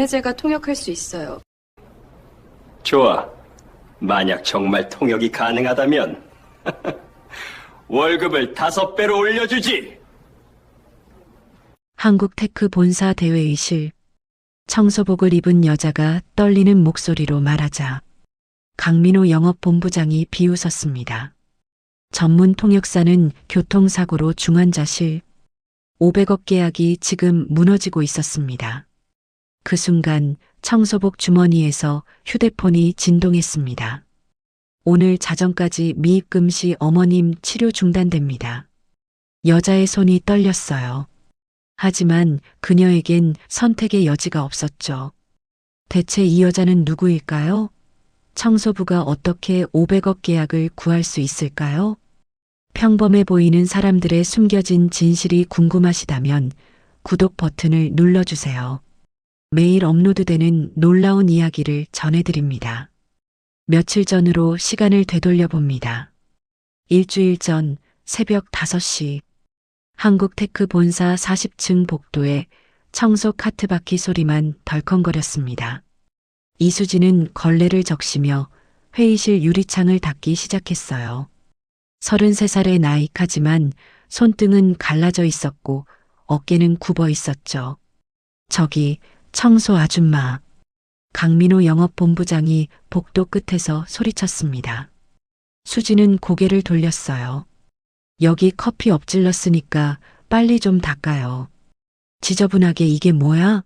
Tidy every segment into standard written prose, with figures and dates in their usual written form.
제가 통역할 수 있어요. 좋아. 만약 정말 통역이 가능하다면 월급을 5배로 올려주지. 한국 테크 본사 대회의실. 청소복을 입은 여자가 떨리는 목소리로 말하자 강민호 영업본부장이 비웃었습니다. 전문 통역사는 교통사고로 중환자실. 500억 계약이 지금 무너지고 있었습니다. 그 순간 청소복 주머니에서 휴대폰이 진동했습니다. 오늘 자정까지 미입금 시 어머님 치료 중단됩니다. 여자의 손이 떨렸어요. 하지만 그녀에겐 선택의 여지가 없었죠. 대체 이 여자는 누구일까요? 청소부가 어떻게 500억 계약을 구할 수 있을까요? 평범해 보이는 사람들의 숨겨진 진실이 궁금하시다면 구독 버튼을 눌러주세요. 매일 업로드되는 놀라운 이야기를 전해드립니다. 며칠 전으로 시간을 되돌려 봅니다. 일주일 전 새벽 5시 한국 테크 본사 40층 복도에 청소 카트 바퀴 소리만 덜컹거렸습니다. 이수진은 걸레를 적시며 회의실 유리창을 닫기 시작했어요. 33살의 나이카지만 손등은 갈라져 있었고 어깨는 굽어 있었죠. 저기 청소 아줌마. 강민호 영업본부장이 복도 끝에서 소리쳤습니다. 수지는 고개를 돌렸어요. 여기 커피 엎질렀으니까 빨리 좀 닦아요. 지저분하게 이게 뭐야?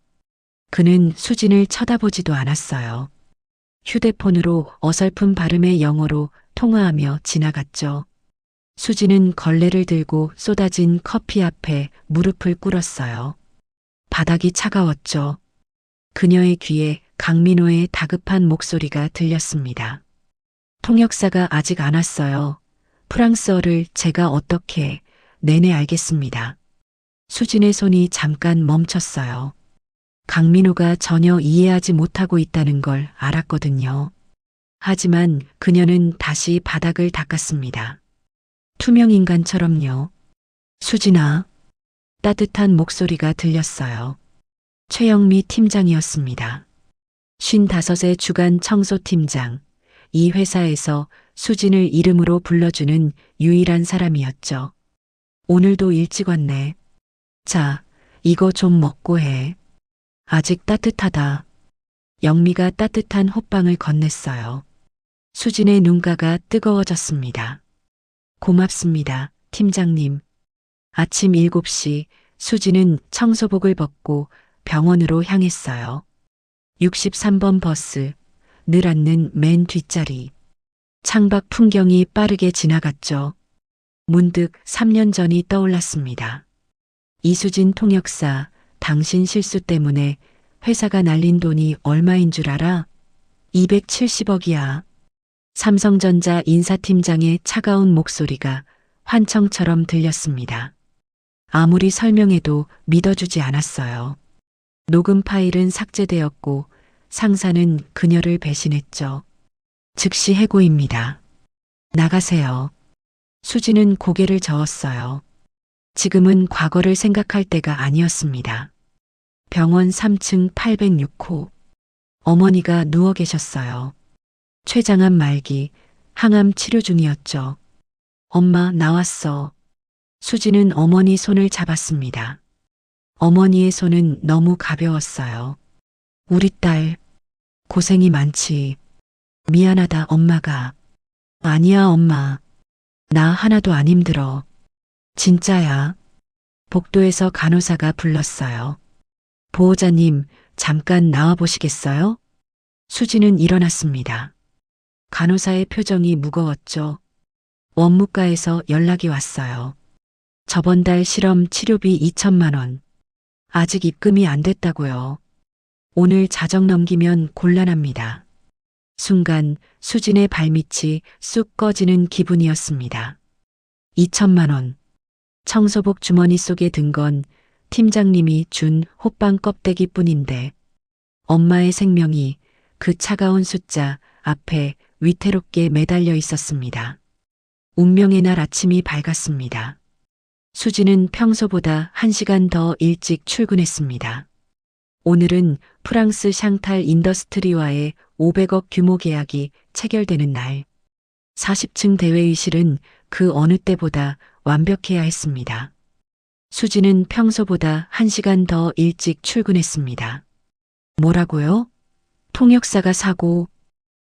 그는 수진을 쳐다보지도 않았어요. 휴대폰으로 어설픈 발음의 영어로 통화하며 지나갔죠. 수지는 걸레를 들고 쏟아진 커피 앞에 무릎을 꿇었어요. 바닥이 차가웠죠. 그녀의 귀에 강민호의 다급한 목소리가 들렸습니다. 통역사가 아직 안 왔어요. 프랑스어를 제가 어떻게... 네네 알겠습니다. 수진의 손이 잠깐 멈췄어요. 강민호가 전혀 이해하지 못하고 있다는 걸 알았거든요. 하지만 그녀는 다시 바닥을 닦았습니다. 투명 인간처럼요. 수진아. 따뜻한 목소리가 들렸어요. 최영미 팀장이었습니다. 55의 주간 청소팀장. 이 회사에서 수진을 이름으로 불러주는 유일한 사람이었죠. 오늘도 일찍 왔네. 자, 이거 좀 먹고 해. 아직 따뜻하다. 영미가 따뜻한 호빵을 건넸어요. 수진의 눈가가 뜨거워졌습니다. 고맙습니다, 팀장님. 아침 7시 수진은 청소복을 벗고 병원으로 향했어요. 63번 버스, 늘 앉는 맨 뒷자리. 창밖 풍경이 빠르게 지나갔죠. 문득 3년 전이 떠올랐습니다. 이수진 통역사, 당신 실수 때문에 회사가 날린 돈이 얼마인 줄 알아? 270억이야. 삼성전자 인사팀장의 차가운 목소리가 환청처럼 들렸습니다. 아무리 설명해도 믿어주지 않았어요. 녹음 파일은 삭제되었고 상사는 그녀를 배신했죠. 즉시 해고입니다. 나가세요. 수지는 고개를 저었어요. 지금은 과거를 생각할 때가 아니었습니다. 병원 3층 806호. 어머니가 누워 계셨어요. 췌장암 말기, 항암 치료 중이었죠. 엄마 나왔어. 수지는 어머니 손을 잡았습니다. 어머니의 손은 너무 가벼웠어요. 우리 딸, 고생이 많지. 미안하다 엄마가. 아니야 엄마. 나 하나도 안 힘들어. 진짜야. 복도에서 간호사가 불렀어요. 보호자님, 잠깐 나와 보시겠어요? 수지는 일어났습니다. 간호사의 표정이 무거웠죠. 원무과에서 연락이 왔어요. 저번 달 실험 치료비 2천만 원. 아직 입금이 안 됐다고요. 오늘 자정 넘기면 곤란합니다. 순간 수진의 발밑이 쑥 꺼지는 기분이었습니다. 2천만 원. 청소복 주머니 속에 든 건 팀장님이 준 호빵 껍데기 뿐인데 엄마의 생명이 그 차가운 숫자 앞에 위태롭게 매달려 있었습니다. 운명의 날 아침이 밝았습니다. 수지는 평소보다 1시간 더 일찍 출근했습니다. 오늘은 프랑스 샹탈 인더스트리와의 500억 규모 계약이 체결되는 날. 40층 대회의실은 그 어느 때보다 완벽해야 했습니다. 수지는 평소보다 1시간 더 일찍 출근했습니다. 뭐라고요? 통역사가 사고.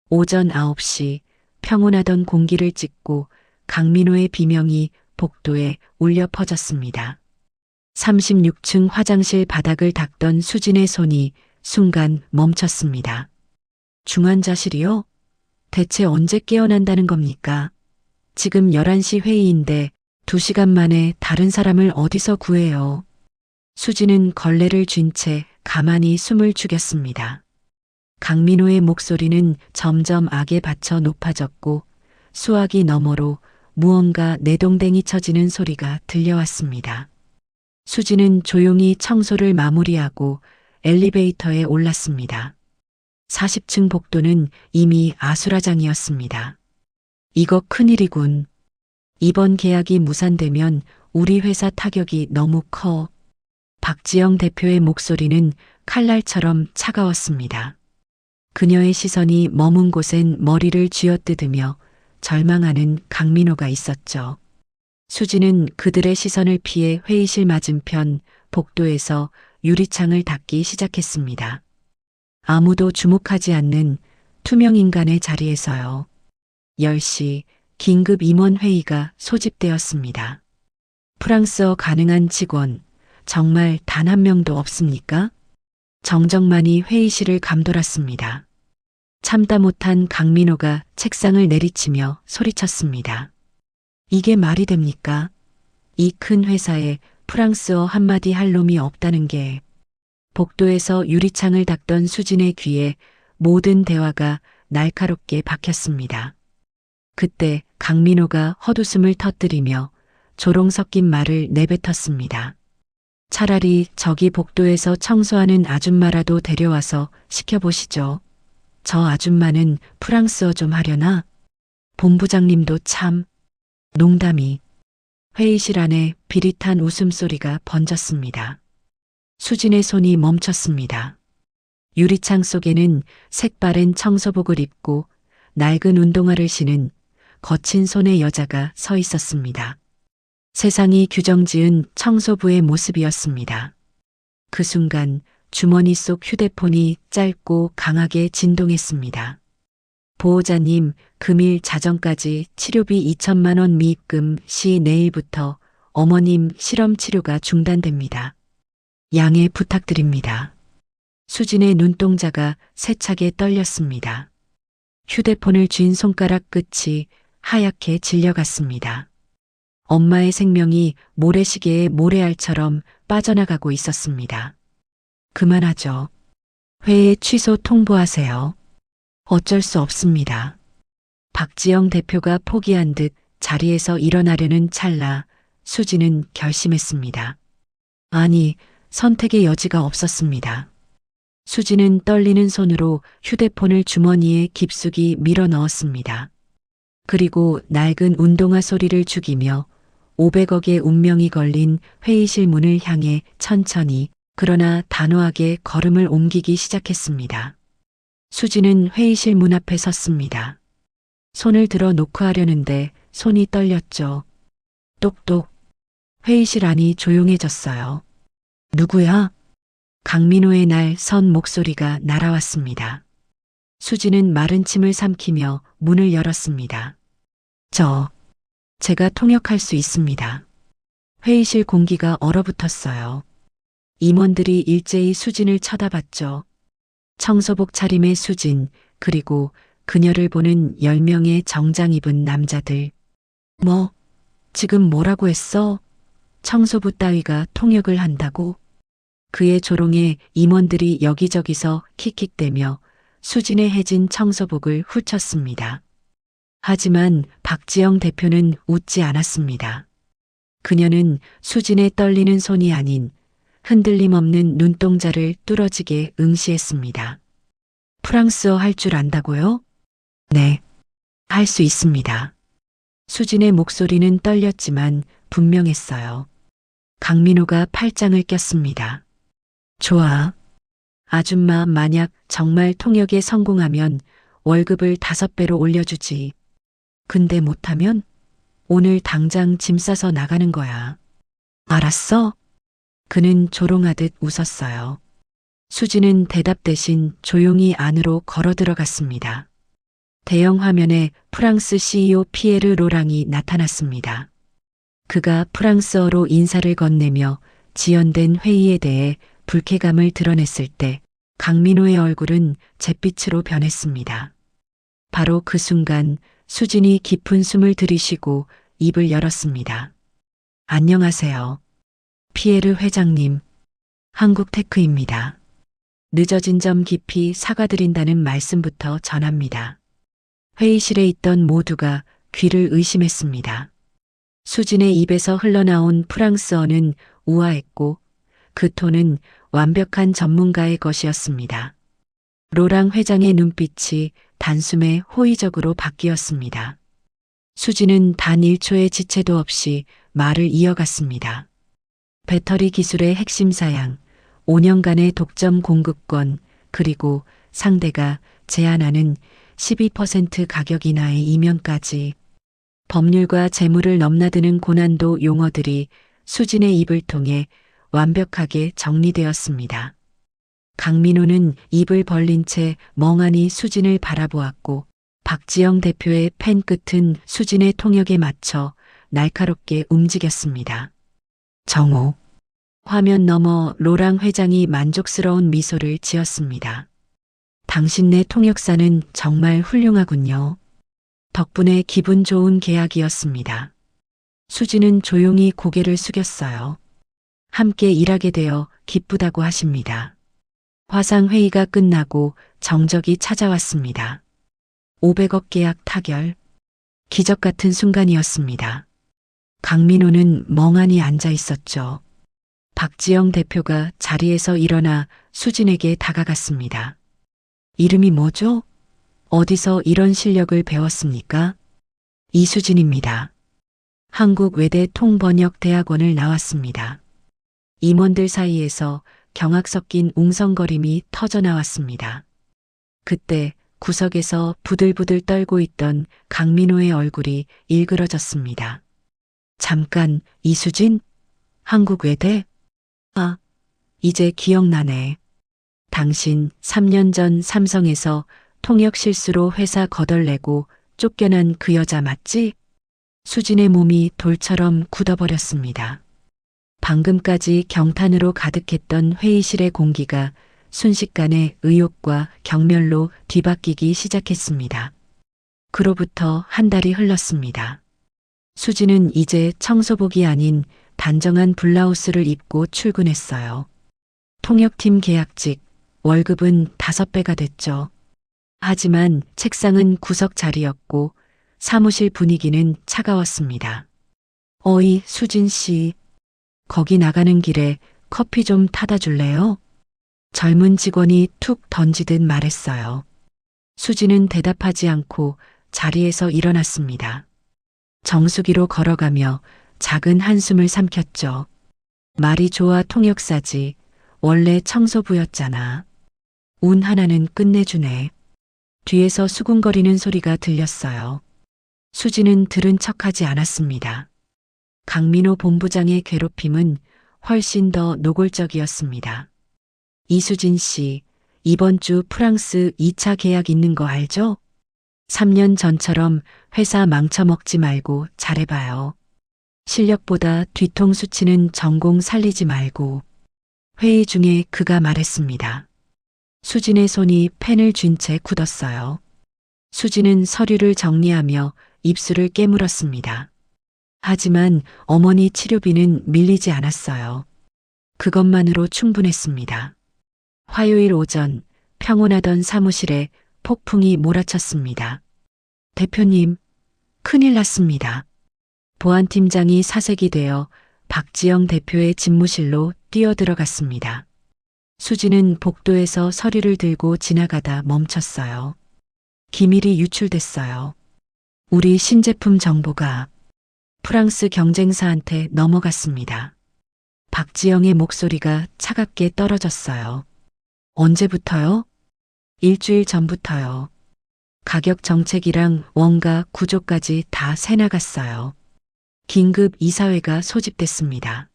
오전 9시 평온하던 공기를 찍고 강민호의 비명이 복도에 울려 퍼졌습니다. 36층 화장실 바닥을 닦던 수진의 손이 순간 멈췄습니다. 중환자실이요? 대체 언제 깨어난다는 겁니까? 지금 11시 회의인데 2시간 만에 다른 사람을 어디서 구해요? 수진은 걸레를 쥔 채 가만히 숨을 죽였습니다. 강민호의 목소리는 점점 악에 받쳐 높아졌고 수화기 너머로 무언가 내동댕이 쳐지는 소리가 들려왔습니다. 수지는 조용히 청소를 마무리하고 엘리베이터에 올랐습니다. 40층 복도는 이미 아수라장이었습니다. 이거 큰일이군. 이번 계약이 무산되면 우리 회사 타격이 너무 커. 박지영 대표의 목소리는 칼날처럼 차가웠습니다. 그녀의 시선이 머문 곳엔 머리를 쥐어뜯으며 절망하는 강민호가 있었죠. 수지는 그들의 시선을 피해 회의실 맞은편 복도에서 유리창을 닫기 시작했습니다. 아무도 주목하지 않는 투명 인간의 자리에서요. 10시 긴급 임원 회의가 소집되었습니다. 프랑스어 가능한 직원 정말 단 한 명도 없습니까? 정정만이 회의실을 감돌았습니다. 참다 못한 강민호가 책상을 내리치며 소리쳤습니다. 이게 말이 됩니까? 이 큰 회사에 프랑스어 한마디 할 놈이 없다는 게. 복도에서 유리창을 닦던 수진의 귀에 모든 대화가 날카롭게 박혔습니다. 그때 강민호가 헛웃음을 터뜨리며 조롱 섞인 말을 내뱉었습니다. 차라리 저기 복도에서 청소하는 아줌마라도 데려와서 시켜보시죠. 저 아줌마는 프랑스어 좀 하려나? 본부장님도 참. 농담이. 회의실 안에 비릿한 웃음소리가 번졌습니다. 수진의 손이 멈췄습니다. 유리창 속에는 색바랜 청소복을 입고 낡은 운동화를 신은 거친 손의 여자가 서 있었습니다. 세상이 규정지은 청소부의 모습이었습니다. 그 순간 주머니 속 휴대폰이 짧고 강하게 진동했습니다. 보호자님, 금일 자정까지 치료비 2천만 원 미입금 시 내일부터 어머님 실험 치료가 중단됩니다. 양해 부탁드립니다. 수진의 눈동자가 세차게 떨렸습니다. 휴대폰을 쥔 손가락 끝이 하얗게 질려갔습니다. 엄마의 생명이 모래시계의 모래알처럼 빠져나가고 있었습니다. 그만하죠. 회의 취소 통보하세요. 어쩔 수 없습니다. 박지영 대표가 포기한 듯 자리에서 일어나려는 찰나 수지는 결심했습니다. 아니, 선택의 여지가 없었습니다. 수지는 떨리는 손으로 휴대폰을 주머니에 깊숙이 밀어 넣었습니다. 그리고 낡은 운동화 소리를 죽이며 500억의 운명이 걸린 회의실 문을 향해 천천히 그러나 단호하게 걸음을 옮기기 시작했습니다. 수지는 회의실 문 앞에 섰습니다. 손을 들어 놓고 하려는데 손이 떨렸죠. 똑똑. 회의실 안이 조용해졌어요. 누구야? 강민호의 날 선 목소리가 날아왔습니다. 수지는 마른 침을 삼키며 문을 열었습니다. 제가 통역할 수 있습니다. 회의실 공기가 얼어붙었어요. 임원들이 일제히 수진을 쳐다봤죠. 청소복 차림의 수진, 그리고 그녀를 보는 10명의 정장 입은 남자들. 지금 뭐라고 했어? 청소부 따위가 통역을 한다고? 그의 조롱에 임원들이 여기저기서 킥킥대며 수진의 해진 청소복을 훑쳤습니다. 하지만 박지영 대표는 웃지 않았습니다. 그녀는 수진의 떨리는 손이 아닌 흔들림 없는 눈동자를 뚫어지게 응시했습니다. 프랑스어 할 줄 안다고요? 네, 할 수 있습니다. 수진의 목소리는 떨렸지만 분명했어요. 강민호가 팔짱을 꼈습니다. 좋아. 아줌마 만약 정말 통역에 성공하면 월급을 5배로 올려주지. 근데 못하면 오늘 당장 짐 싸서 나가는 거야. 알았어? 그는 조롱하듯 웃었어요. 수지는 대답 대신 조용히 안으로 걸어 들어갔습니다. 대형 화면에 프랑스 CEO 피에르 로랑이 나타났습니다. 그가 프랑스어로 인사를 건네며 지연된 회의에 대해 불쾌감을 드러냈을 때 강민호의 얼굴은 잿빛으로 변했습니다. 바로 그 순간 수진이 깊은 숨을 들이쉬고 입을 열었습니다. 안녕하세요. 피에르 회장님, 한국테크입니다. 늦어진 점 깊이 사과드린다는 말씀부터 전합니다. 회의실에 있던 모두가 귀를 의심했습니다. 수진의 입에서 흘러나온 프랑스어는 우아했고 그 톤은 완벽한 전문가의 것이었습니다. 로랑 회장의 눈빛이 단숨에 호의적으로 바뀌었습니다. 수진은 단 1초의 지체도 없이 말을 이어갔습니다. 배터리 기술의 핵심 사양, 5년간의 독점 공급권, 그리고 상대가 제안하는 12% 가격 인하의 이면까지 법률과 재물을 넘나드는 고난도 용어들이 수진의 입을 통해 완벽하게 정리되었습니다. 강민호는 입을 벌린 채 멍하니 수진을 바라보았고 박지영 대표의 펜 끝은 수진의 통역에 맞춰 날카롭게 움직였습니다. 정호. 화면 너머 로랑 회장이 만족스러운 미소를 지었습니다. 당신네 통역사는 정말 훌륭하군요. 덕분에 기분 좋은 계약이었습니다. 수진은 조용히 고개를 숙였어요. 함께 일하게 되어 기쁘다고 하십니다. 화상회의가 끝나고 정적이 찾아왔습니다. 500억 계약 타결. 기적 같은 순간이었습니다. 강민호는 멍하니 앉아 있었죠. 박지영 대표가 자리에서 일어나 수진에게 다가갔습니다. 이름이 뭐죠? 어디서 이런 실력을 배웠습니까? 이수진입니다. 한국 외대 통번역대학원을 나왔습니다. 임원들 사이에서 경악 섞인 웅성거림이 터져나왔습니다. 그때 구석에서 부들부들 떨고 있던 강민호의 얼굴이 일그러졌습니다. 잠깐, 이수진? 한국 외대? 아, 이제 기억나네. 당신 3년 전 삼성에서 통역 실수로 회사 거덜내고 쫓겨난 그 여자 맞지? 수진의 몸이 돌처럼 굳어버렸습니다. 방금까지 경탄으로 가득했던 회의실의 공기가 순식간에 의욕과 경멸로 뒤바뀌기 시작했습니다. 그로부터 한 달이 흘렀습니다. 수진은 이제 청소복이 아닌 단정한 블라우스를 입고 출근했어요. 통역팀 계약직, 월급은 5배가 됐죠. 하지만 책상은 구석 자리였고 사무실 분위기는 차가웠습니다. 어이, 수진 씨. 거기 나가는 길에 커피 좀 타다 줄래요? 젊은 직원이 툭 던지듯 말했어요. 수진은 대답하지 않고 자리에서 일어났습니다. 정수기로 걸어가며 작은 한숨을 삼켰죠. 말이 좋아 통역사지. 원래 청소부였잖아. 운 하나는 끝내주네. 뒤에서 수군거리는 소리가 들렸어요. 수진은 들은 척하지 않았습니다. 강민호 본부장의 괴롭힘은 훨씬 더 노골적이었습니다. 이수진 씨, 이번 주 프랑스 2차 계약 있는 거 알죠? 3년 전처럼 회사 망쳐먹지 말고 잘해봐요. 실력보다 뒤통수 치는 전공 살리지 말고. 회의 중에 그가 말했습니다. 수진의 손이 펜을 쥔 채 굳었어요. 수진은 서류를 정리하며 입술을 깨물었습니다. 하지만 어머니 치료비는 밀리지 않았어요. 그것만으로 충분했습니다. 화요일 오전 평온하던 사무실에 폭풍이 몰아쳤습니다. 대표님, 큰일 났습니다. 보안팀장이 사색이 되어 박지영 대표의 집무실로 뛰어들어갔습니다. 수진은 복도에서 서류를 들고 지나가다 멈췄어요. 기밀이 유출됐어요. 우리 신제품 정보가 프랑스 경쟁사한테 넘어갔습니다. 박지영의 목소리가 차갑게 떨어졌어요. 언제부터요? 일주일 전부터요. 가격 정책이랑 원가 구조까지 다 새나갔어요. 긴급 이사회가 소집됐습니다.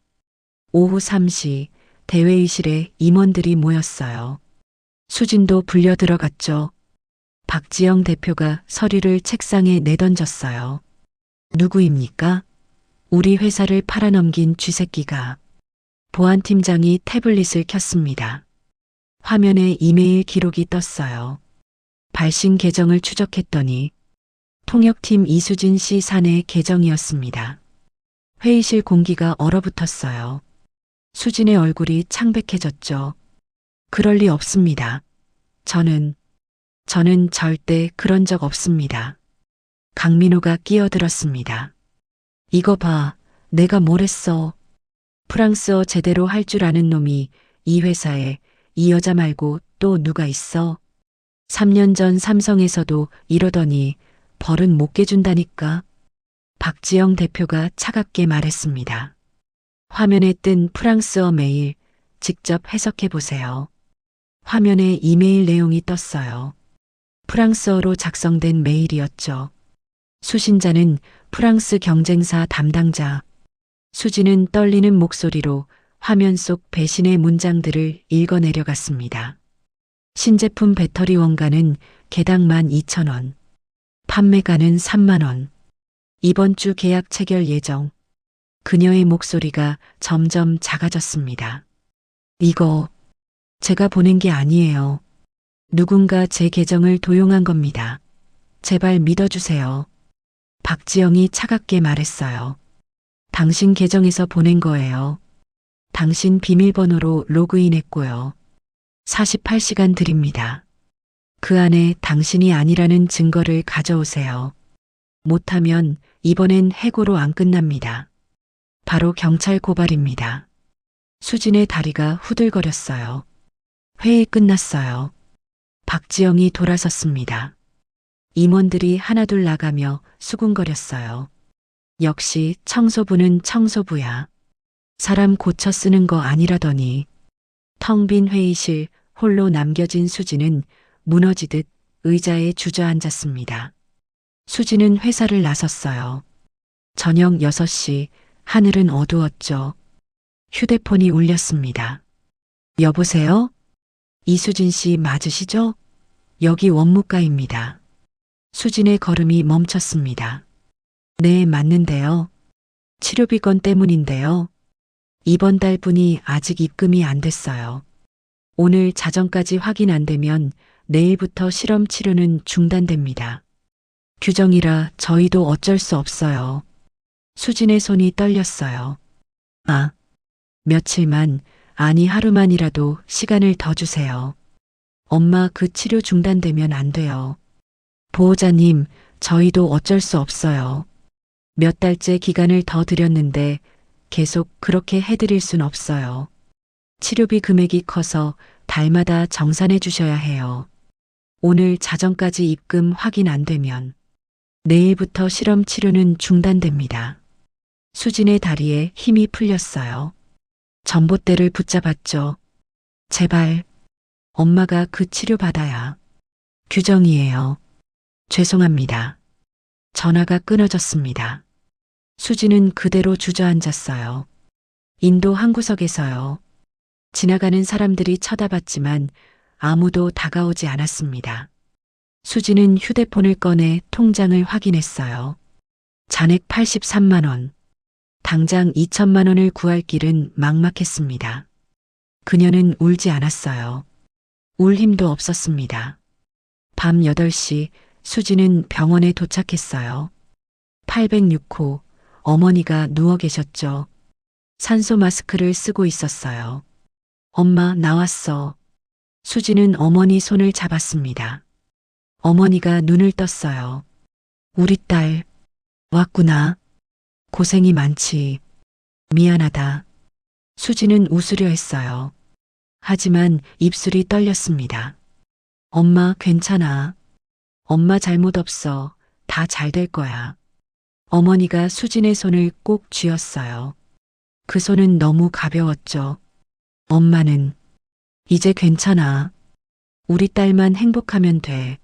오후 3시 대회의실에 임원들이 모였어요. 수진도 불려 들어갔죠. 박지영 대표가 서류를 책상에 내던졌어요. 누구입니까? 우리 회사를 팔아넘긴 쥐새끼가. 보안팀장이 태블릿을 켰습니다. 화면에 이메일 기록이 떴어요. 발신 계정을 추적했더니 통역팀 이수진 씨 사내 계정이었습니다. 회의실 공기가 얼어붙었어요. 수진의 얼굴이 창백해졌죠. 그럴 리 없습니다. 저는 절대 그런 적 없습니다. 강민호가 끼어들었습니다. 이거 봐, 내가 뭘 했어. 프랑스어 제대로 할 줄 아는 놈이 이 회사에 이 여자 말고 또 누가 있어? 3년 전 삼성에서도 이러더니 벌은 못 깨준다니까. 박지영 대표가 차갑게 말했습니다. 화면에 뜬 프랑스어 메일 직접 해석해 보세요. 화면에 이메일 내용이 떴어요. 프랑스어로 작성된 메일이었죠. 수신자는 프랑스 경쟁사 담당자. 수지는 떨리는 목소리로 화면 속 배신의 문장들을 읽어내려갔습니다. 신제품 배터리 원가는 개당 12,000원. 판매가는 3만원. 이번 주 계약 체결 예정. 그녀의 목소리가 점점 작아졌습니다. 이거 제가 보낸 게 아니에요. 누군가 제 계정을 도용한 겁니다. 제발 믿어주세요. 박지영이 차갑게 말했어요. 당신 계정에서 보낸 거예요. 당신 비밀번호로 로그인했고요. 48시간 드립니다. 그 안에 당신이 아니라는 증거를 가져오세요. 못하면 이번엔 해고로 안 끝납니다. 바로 경찰 고발입니다. 수진의 다리가 후들거렸어요. 회의 끝났어요. 박지영이 돌아섰습니다. 임원들이 하나둘 나가며 수군거렸어요. 역시 청소부는 청소부야. 사람 고쳐 쓰는 거 아니라더니. 텅 빈 회의실 홀로 남겨진 수지는 무너지듯 의자에 주저앉았습니다. 수지는 회사를 나섰어요. 저녁 6시 하늘은 어두웠죠. 휴대폰이 울렸습니다. 여보세요? 이수진 씨 맞으시죠? 여기 원무과입니다. 수진의 걸음이 멈췄습니다. 네, 맞는데요. 치료비 건 때문인데요. 이번 달분이 아직 입금이 안 됐어요. 오늘 자정까지 확인 안 되면 내일부터 실험 치료는 중단됩니다. 규정이라 저희도 어쩔 수 없어요. 수진의 손이 떨렸어요. 아, 며칠만, 아니 하루만이라도 시간을 더 주세요. 엄마 그 치료 중단되면 안 돼요. 보호자님, 저희도 어쩔 수 없어요. 몇 달째 기간을 더 드렸는데 계속 그렇게 해드릴 순 없어요. 치료비 금액이 커서 달마다 정산해 주셔야 해요. 오늘 자정까지 입금 확인 안 되면 내일부터 실험 치료는 중단됩니다. 수진의 다리에 힘이 풀렸어요. 전봇대를 붙잡았죠. 제발, 엄마가 그 치료 받아야. 규정이에요. 죄송합니다. 전화가 끊어졌습니다. 수지는 그대로 주저앉았어요. 인도 한 구석에서요. 지나가는 사람들이 쳐다봤지만 아무도 다가오지 않았습니다. 수지는 휴대폰을 꺼내 통장을 확인했어요. 잔액 83만 원. 당장 2천만 원을 구할 길은 막막했습니다. 그녀는 울지 않았어요. 울 힘도 없었습니다. 밤 8시 수지는 병원에 도착했어요. 806호 어머니가 누워 계셨죠. 산소 마스크를 쓰고 있었어요. 엄마 나왔어. 수지는 어머니 손을 잡았습니다. 어머니가 눈을 떴어요. 우리 딸 왔구나. 고생이 많지. 미안하다. 수지는 웃으려 했어요. 하지만 입술이 떨렸습니다. 엄마 괜찮아. 엄마 잘못 없어. 다 잘 될 거야. 어머니가 수진의 손을 꼭 쥐었어요. 그 손은 너무 가벼웠죠. 엄마는 이제 괜찮아. 우리 딸만 행복하면 돼.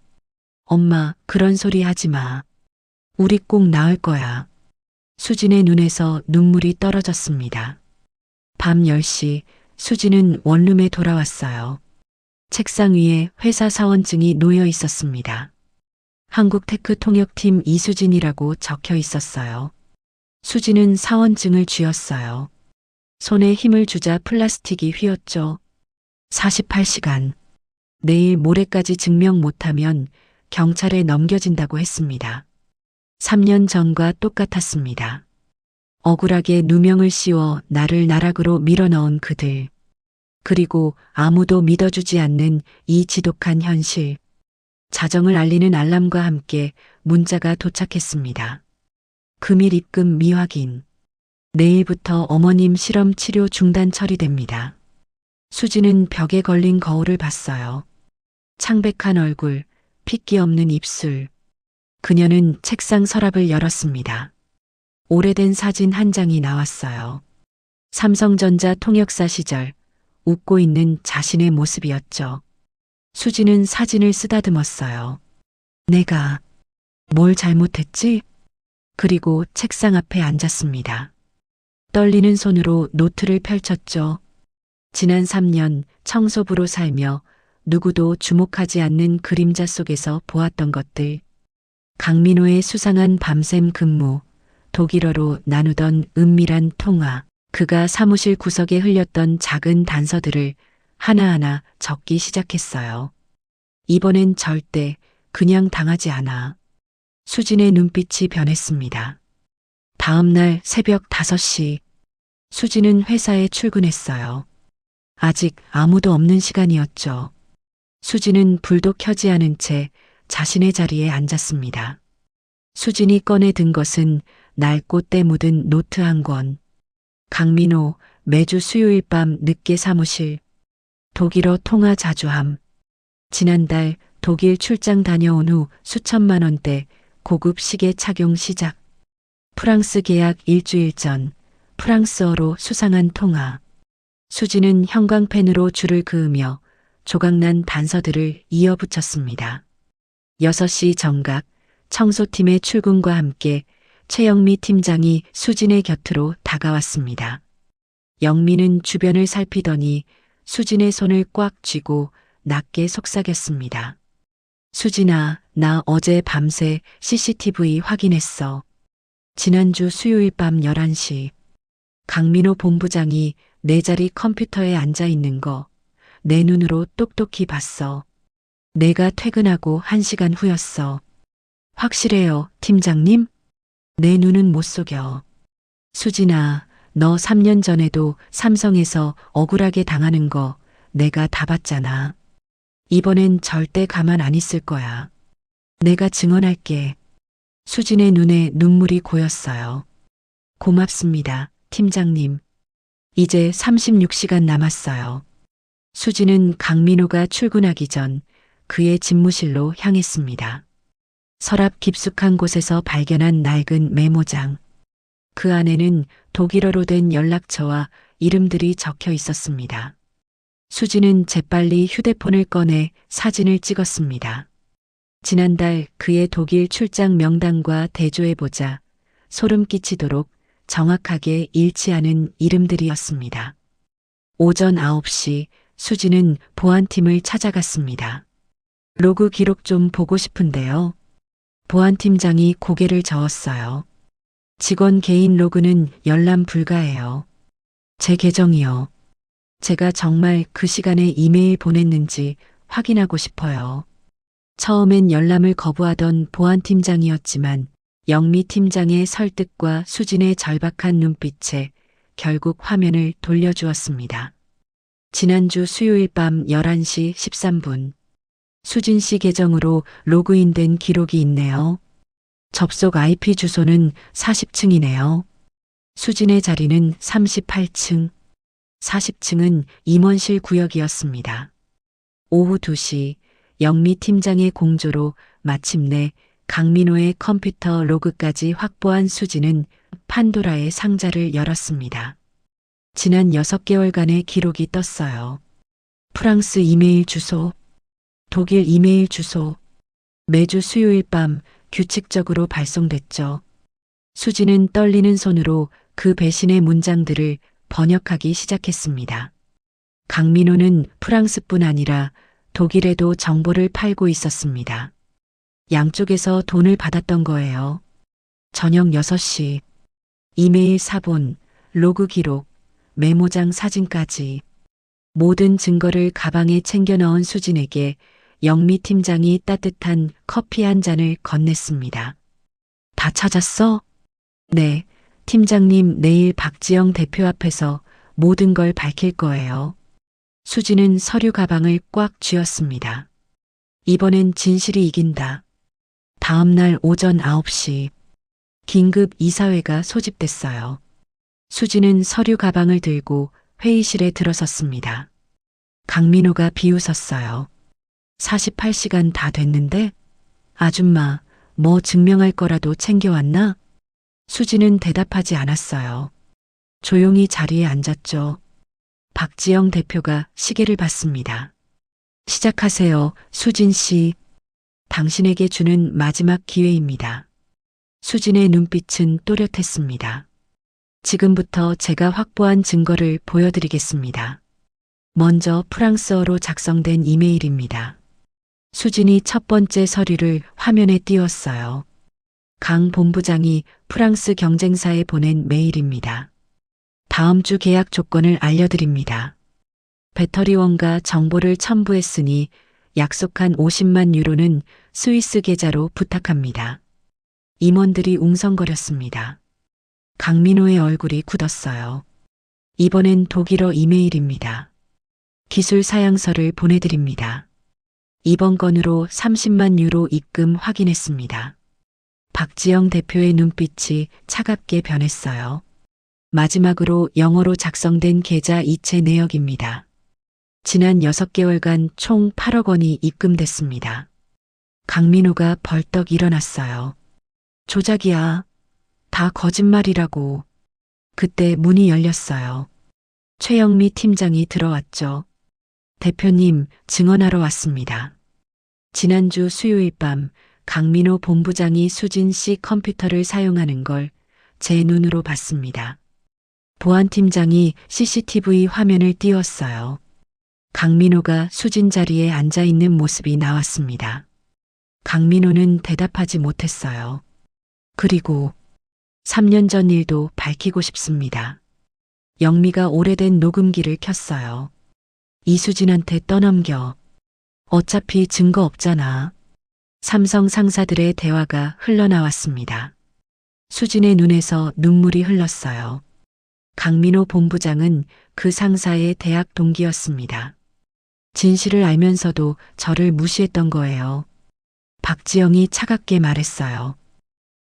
엄마, 그런 소리 하지 마. 우리 꼭 나을 거야. 수진의 눈에서 눈물이 떨어졌습니다. 밤 10시 수진은 원룸에 돌아왔어요. 책상 위에 회사 사원증이 놓여 있었습니다. 한국테크 통역팀 이수진이라고 적혀 있었어요. 수진은 사원증을 쥐었어요. 손에 힘을 주자 플라스틱이 휘었죠. 48시간. 내일 모레까지 증명 못하면 경찰에 넘겨진다고 했습니다. 3년 전과 똑같았습니다. 억울하게 누명을 씌워 나를 나락으로 밀어넣은 그들. 그리고 아무도 믿어주지 않는 이 지독한 현실. 자정을 알리는 알람과 함께 문자가 도착했습니다. 금일 입금 미확인. 내일부터 어머님 실험 치료 중단 처리됩니다. 수지는 벽에 걸린 거울을 봤어요. 창백한 얼굴, 핏기 없는 입술. 그녀는 책상 서랍을 열었습니다. 오래된 사진 한 장이 나왔어요. 삼성전자 통역사 시절 웃고 있는 자신의 모습이었죠. 수지는 사진을 쓰다듬었어요. 내가 뭘 잘못했지? 그리고 책상 앞에 앉았습니다. 떨리는 손으로 노트를 펼쳤죠. 지난 3년 청소부로 살며 누구도 주목하지 않는 그림자 속에서 보았던 것들. 강민호의 수상한 밤샘 근무, 독일어로 나누던 은밀한 통화, 그가 사무실 구석에 흘렸던 작은 단서들을 하나하나 적기 시작했어요. 이번엔 절대 그냥 당하지 않아. 수진의 눈빛이 변했습니다. 다음 날 새벽 5시, 수진은 회사에 출근했어요. 아직 아무도 없는 시간이었죠. 수진은 불도 켜지 않은 채 자신의 자리에 앉았습니다. 수진이 꺼내 든 것은 낡고 때 묻은 노트 한 권. 강민호, 매주 수요일 밤 늦게 사무실. 독일어 통화 자주함. 지난달 독일 출장 다녀온 후 수천만 원대 고급 시계 착용 시작. 프랑스 계약 일주일 전 프랑스어로 수상한 통화. 수지는 형광펜으로 줄을 그으며 조각난 단서들을 이어붙였습니다. 6시 정각 청소팀의 출근과 함께 최영미 팀장이 수진의 곁으로 다가왔습니다. 영미는 주변을 살피더니 수진의 손을 꽉 쥐고 낮게 속삭였습니다. 수진아, 나 어제 밤새 CCTV 확인했어. 지난주 수요일 밤 11시 강민호 본부장이 내 자리 컴퓨터에 앉아 있는 거 내 눈으로 똑똑히 봤어. 내가 퇴근하고 1시간 후였어. 확실해요, 팀장님? 내 눈은 못 속여. 수진아, 너 3년 전에도 삼성에서 억울하게 당하는 거 내가 다 봤잖아. 이번엔 절대 가만 안 있을 거야. 내가 증언할게. 수진의 눈에 눈물이 고였어요. 고맙습니다, 팀장님. 이제 36시간 남았어요. 수진은 강민호가 출근하기 전 그의 집무실로 향했습니다. 서랍 깊숙한 곳에서 발견한 낡은 메모장. 그 안에는 독일어로 된 연락처와 이름들이 적혀 있었습니다. 수진은 재빨리 휴대폰을 꺼내 사진을 찍었습니다. 지난달 그의 독일 출장 명단과 대조해보자 소름 끼치도록 정확하게 일치하는 이름들이었습니다. 오전 9시 수진은 보안팀을 찾아갔습니다. 로그 기록 좀 보고 싶은데요. 보안팀장이 고개를 저었어요. 직원 개인 로그는 열람 불가해요. 제 계정이요. 제가 정말 그 시간에 이메일 보냈는지 확인하고 싶어요. 처음엔 열람을 거부하던 보안팀장이었지만 영미 팀장의 설득과 수진의 절박한 눈빛에 결국 화면을 돌려주었습니다. 지난주 수요일 밤 11시 13분. 수진 씨 계정으로 로그인된 기록이 있네요. 접속 IP 주소는 40층이네요. 수진의 자리는 38층. 40층은 임원실 구역이었습니다. 오후 2시 영미 팀장의 공조로 마침내 강민호의 컴퓨터 로그까지 확보한 수진은 판도라의 상자를 열었습니다. 지난 6개월간의 기록이 떴어요. 프랑스 이메일 주소, 독일 이메일 주소. 매주 수요일 밤 규칙적으로 발송됐죠. 수지는 떨리는 손으로 그 배신의 문장들을 번역하기 시작했습니다. 강민호는 프랑스뿐 아니라 독일에도 정보를 팔고 있었습니다. 양쪽에서 돈을 받았던 거예요. 저녁 6시. 이메일 사본, 로그 기록, 메모장 사진까지 모든 증거를 가방에 챙겨 넣은 수진에게 영미 팀장이 따뜻한 커피 한 잔을 건넸습니다. 다 찾았어? 네, 팀장님 내일 박지영 대표 앞에서 모든 걸 밝힐 거예요. 수지는 서류 가방을 꽉 쥐었습니다. 이번엔 진실이 이긴다. 다음 날 오전 9시 긴급 이사회가 소집됐어요. 수지는 서류 가방을 들고 회의실에 들어섰습니다. 강민호가 비웃었어요. 48시간 다 됐는데? 아줌마, 뭐 증명할 거라도 챙겨왔나? 수지는 대답하지 않았어요. 조용히 자리에 앉았죠. 박지영 대표가 시계를 봤습니다. 시작하세요, 수진 씨. 당신에게 주는 마지막 기회입니다. 수진의 눈빛은 또렷했습니다. 지금부터 제가 확보한 증거를 보여드리겠습니다. 먼저 프랑스어로 작성된 이메일입니다. 수진이 첫 번째 서류를 화면에 띄웠어요. 강 본부장이 프랑스 경쟁사에 보낸 메일입니다. 다음 주 계약 조건을 알려드립니다. 배터리원과 정보를 첨부했으니 약속한 50만 유로는 스위스 계좌로 부탁합니다. 임원들이 웅성거렸습니다. 강민호의 얼굴이 굳었어요. 이번엔 독일어 이메일입니다. 기술 사양서를 보내드립니다. 이번 건으로 30만 유로 입금 확인했습니다. 박지영 대표의 눈빛이 차갑게 변했어요. 마지막으로 영어로 작성된 계좌 이체 내역입니다. 지난 6개월간 총 8억 원이 입금됐습니다. 강민호가 벌떡 일어났어요. 조작이야. 다 거짓말이라고. 그때 문이 열렸어요. 최영미 팀장이 들어왔죠. 대표님, 증언하러 왔습니다. 지난주 수요일 밤 강민호 본부장이 수진 씨 컴퓨터를 사용하는 걸 제 눈으로 봤습니다. 보안팀장이 CCTV 화면을 띄웠어요. 강민호가 수진 자리에 앉아 있는 모습이 나왔습니다. 강민호는 대답하지 못했어요. 그리고 3년 전 일도 밝히고 싶습니다. 영미가 오래된 녹음기를 켰어요. 이수진한테 떠넘겨. 어차피 증거 없잖아. 삼성 상사들의 대화가 흘러나왔습니다. 수진의 눈에서 눈물이 흘렀어요. 강민호 본부장은 그 상사의 대학 동기였습니다. 진실을 알면서도 저를 무시했던 거예요. 박지영이 차갑게 말했어요.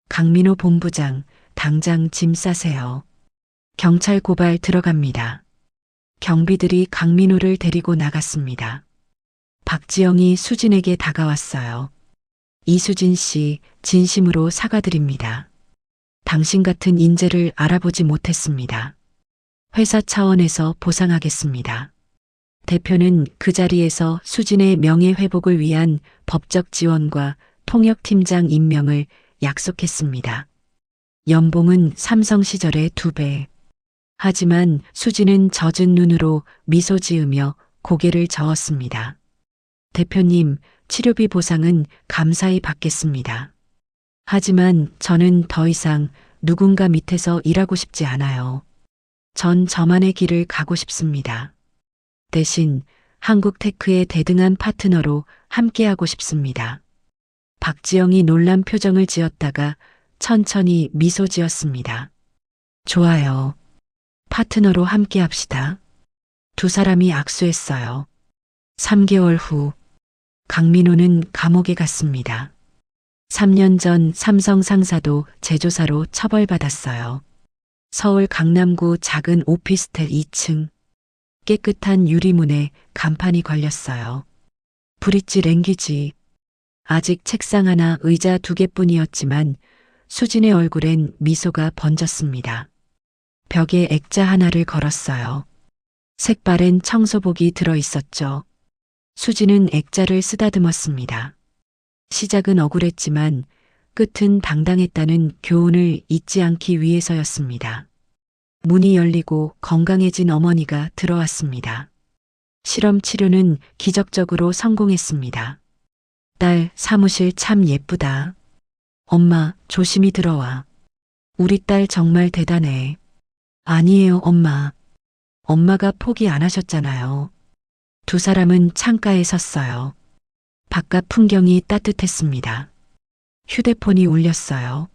강민호 본부장, 당장 짐 싸세요. 경찰 고발 들어갑니다. 경비들이 강민호를 데리고 나갔습니다. 박지영이 수진에게 다가왔어요. 이수진 씨, 진심으로 사과드립니다. 당신 같은 인재를 알아보지 못했습니다. 회사 차원에서 보상하겠습니다. 대표는 그 자리에서 수진의 명예회복을 위한 법적 지원과 통역팀장 임명을 약속했습니다. 연봉은 삼성 시절의 2배. 하지만 수진은 젖은 눈으로 미소 지으며 고개를 저었습니다. 대표님, 치료비 보상은 감사히 받겠습니다. 하지만 저는 더 이상 누군가 밑에서 일하고 싶지 않아요. 전 저만의 길을 가고 싶습니다. 대신 한국 테크의 대등한 파트너로 함께하고 싶습니다. 박지영이 놀란 표정을 지었다가 천천히 미소 지었습니다. 좋아요. 파트너로 함께합시다. 두 사람이 악수했어요. 3개월 후 강민호는 감옥에 갔습니다. 3년 전 삼성 상사도 제조사로 처벌받았어요. 서울 강남구 작은 오피스텔 2층. 깨끗한 유리문에 간판이 걸렸어요. 브릿지 랭귀지. 아직 책상 하나, 의자 2개뿐이었지만 수진의 얼굴엔 미소가 번졌습니다. 벽에 액자 하나를 걸었어요. 색바랜 청소복이 들어 있었죠. 수지는 액자를 쓰다듬었습니다. 시작은 억울했지만 끝은 당당했다는 교훈을 잊지 않기 위해서였습니다. 문이 열리고 건강해진 어머니가 들어왔습니다. 실험 치료는 기적적으로 성공했습니다. 딸, 사무실 참 예쁘다. 엄마, 조심히 들어와. 우리 딸 정말 대단해. 아니에요, 엄마. 엄마가 포기 안 하셨잖아요. 두 사람은 창가에 섰어요. 바깥 풍경이 따뜻했습니다. 휴대폰이 울렸어요.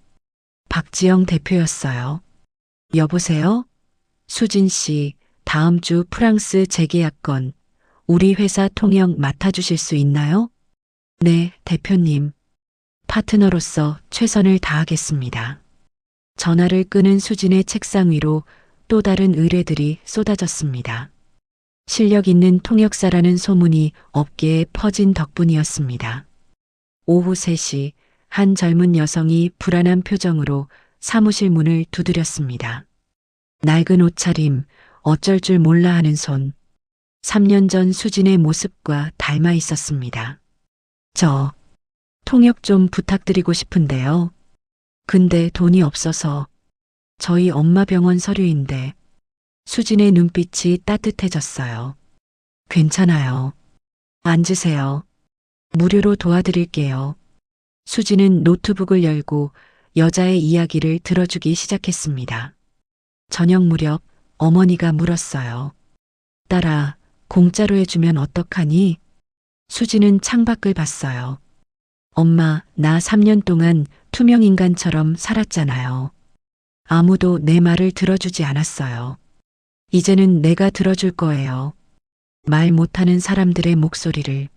박지영 대표였어요. 여보세요? 수진 씨, 다음 주 프랑스 재계약건 우리 회사 통역 맡아주실 수 있나요? 네, 대표님. 파트너로서 최선을 다하겠습니다. 전화를 끄는 수진의 책상 위로 또 다른 의뢰들이 쏟아졌습니다. 실력 있는 통역사라는 소문이 업계에 퍼진 덕분이었습니다. 오후 3시 한 젊은 여성이 불안한 표정으로 사무실 문을 두드렸습니다. 낡은 옷차림, 어쩔 줄 몰라 하는 손. 3년 전 수진의 모습과 닮아 있었습니다. 저 통역 좀 부탁드리고 싶은데요. 근데 돈이 없어서. 저희 엄마 병원 서류인데. 수진의 눈빛이 따뜻해졌어요. 괜찮아요. 앉으세요. 무료로 도와드릴게요. 수진은 노트북을 열고 여자의 이야기를 들어주기 시작했습니다. 저녁 무렵 어머니가 물었어요. 딸아, 공짜로 해주면 어떡하니? 수진은 창밖을 봤어요. 엄마, 나 3년 동안 투명인간처럼 살았잖아요. 아무도 내 말을 들어주지 않았어요. 이제는 내가 들어줄 거예요. 말 못하는 사람들의 목소리를.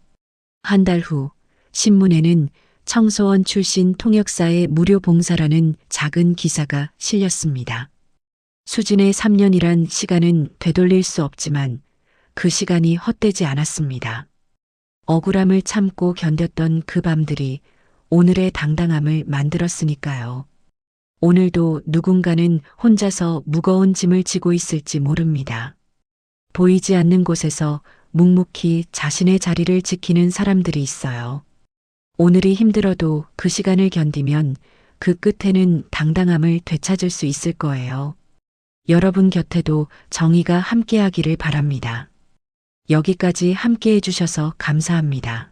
한 달 후 신문에는 청소원 출신 통역사의 무료 봉사라는 작은 기사가 실렸습니다. 수진의 3년이란 시간은 되돌릴 수 없지만 그 시간이 헛되지 않았습니다. 억울함을 참고 견뎠던 그 밤들이 오늘의 당당함을 만들었으니까요. 오늘도 누군가는 혼자서 무거운 짐을 지고 있을지 모릅니다. 보이지 않는 곳에서 묵묵히 자신의 자리를 지키는 사람들이 있어요. 오늘이 힘들어도 그 시간을 견디면 그 끝에는 당당함을 되찾을 수 있을 거예요. 여러분 곁에도 정의가 함께하기를 바랍니다. 여기까지 함께해 주셔서 감사합니다.